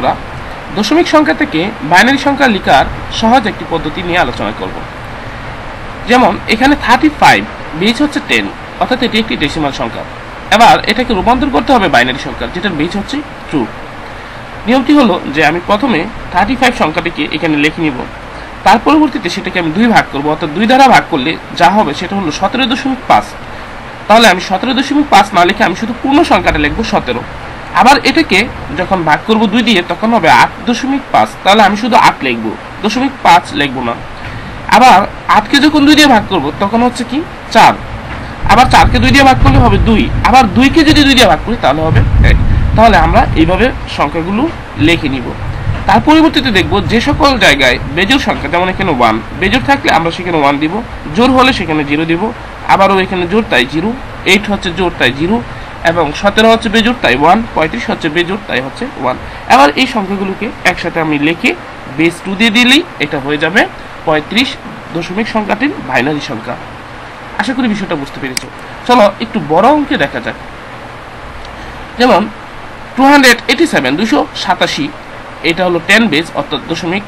বন্ধুরা, দশমিক সংখ্যা থেকে বাইনারি সংখ্যা লেখার সহজ একটি পদ্ধতি নিয়ে আলোচনা করব। যেমন এখানে 35 বেজ হচ্ছে 10, অর্থাৎ এটি একটি ডেসিমাল সংখ্যা। এবার এটাকে রূপান্তর করতে হবে বাইনারি সংখ্যা, যেটার বেজ হচ্ছে ট্রু। নিয়মটি হলো যে আমি প্রথমে 35 সংখ্যাটিকে এখানে লিখে নিব, তার পরবর্তীতে সেটাকে আমি 2 ভাগ করব, অর্থাৎ 2 দ্বারা ভাগ করলে যা হবে সেটা হলো 17.5। তাহলে আমি 17.5 না লিখে আমি শুধু পূর্ণ সংখ্যাটা লিখবো 17। আবার এটাকে যখন ভাগ করব 2 দিয়ে তখন হবে 8.5, তাহলে আমি শুধু 8 লিখবো, 0.5 লিখবো না। আবার 8কে যখন 2 দিয়ে ভাগ করব তখন হচ্ছে কি 4, আবার 4কে 2 দিয়ে ভাগ করলে হবে 2, আবার 2কে যদি 2 দিয়ে ভাগ করি তাহলে হবে 1। তাহলে আমরা এইভাবে সংখ্যাগুলো লিখে নিব। তার পরিবর্তীতে দেখব যে সকল জায়গায় বেজোড় সংখ্যা, যেমন এখানে 1 বেজোড় থাকলে আমরা সেখানে 1 দিব, জোড় হলে সেখানে 0 দিব, আবারও এখানে জোড় তাই 0, 8 হচ্ছে জোড় তাই 0, এবং 17 হচ্ছে বেজোড় তাই 1, 35 হচ্ছে বেজোড় তাই হচ্ছে 1। এবার এই সংখ্যাগুলোকে একসাথে আমি লিখে বেস 2 দিয়ে দিলেই এটা হয়ে যাবে 35 দশমিক সংখ্যাটির বাইনারি সংখ্যা। আশা করি বিষয়টা বুঝতে পেরেছো। চলো একটু বড় অঙ্কে দেখা যাক। যেমন 287 এটা হলো 10 বেজ, অর্থাৎ দশমিক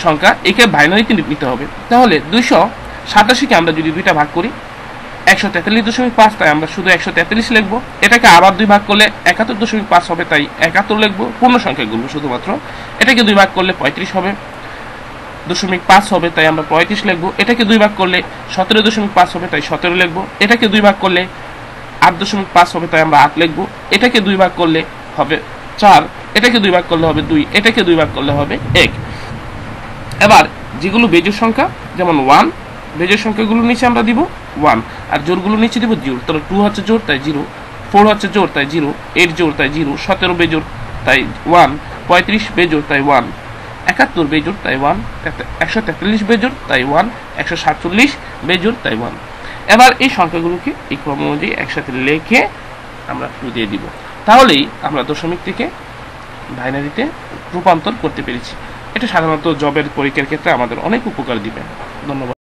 সংখ্যা, একে বাইনারিতে নিতে হবে। তাহলে 287কে আমরা যদি 2টা ভাগ করি 143.5, তাই আমরা শুধু 143 লিখবো। এটাকে আবার 2 ভাগ করলে 71.5 হবে, তাই 71 লিখবো পূর্ণ সংখ্যাগুলো শুধুমাত্র। এটাকে 2 ভাগ করলে 35 হবে, 0.5 হবে, তাই আমরা 35 লিখবো। এটাকে 2 ভাগ করলে 17.5 হবে, তাই 17 লিখবো। এটাকে 2 ভাগ করলে 8.5 হবে, তাই আমরা 8 লিখবো। এটাকে 2 ভাগ করলে হবে 4, এটাকে 2 ভাগ করলে হবে 2, এটাকে 2 ভাগ করলে হবে 1। এবার যেগুলো বেজোড় সংখ্যা, যেমন 1, বেজোড় সংখ্যাগুলো নিচে আমরা দিব 1, আর জোড়গুলো নিচে দিব 0। তাহলে 2 হচ্ছে জোড় তাই 0, 4 হচ্ছে জোড় তাই 0, 8 জোড় তাই 0, 17 বেজোড় তাই 1, 35 বেজোড় তাই 1, 71 বেজোড় তাই 1, 143 বেজোড় তাই 1, 147 বেজোড় তাই 1। এবার এই সংখ্যাগুলোকে এই ক্রম অনুযায়ী একসাথে লিখে আমরা 2 দিয়ে দিব। তাহলেই আমরা দশমিক থেকে বাইনারিতে রূপান্তর করতে পেরেছি। এটা সাধারণত জবের পরীক্ষার ক্ষেত্রে আমাদের অনেক উপকার দিবে। ধন্যবাদ।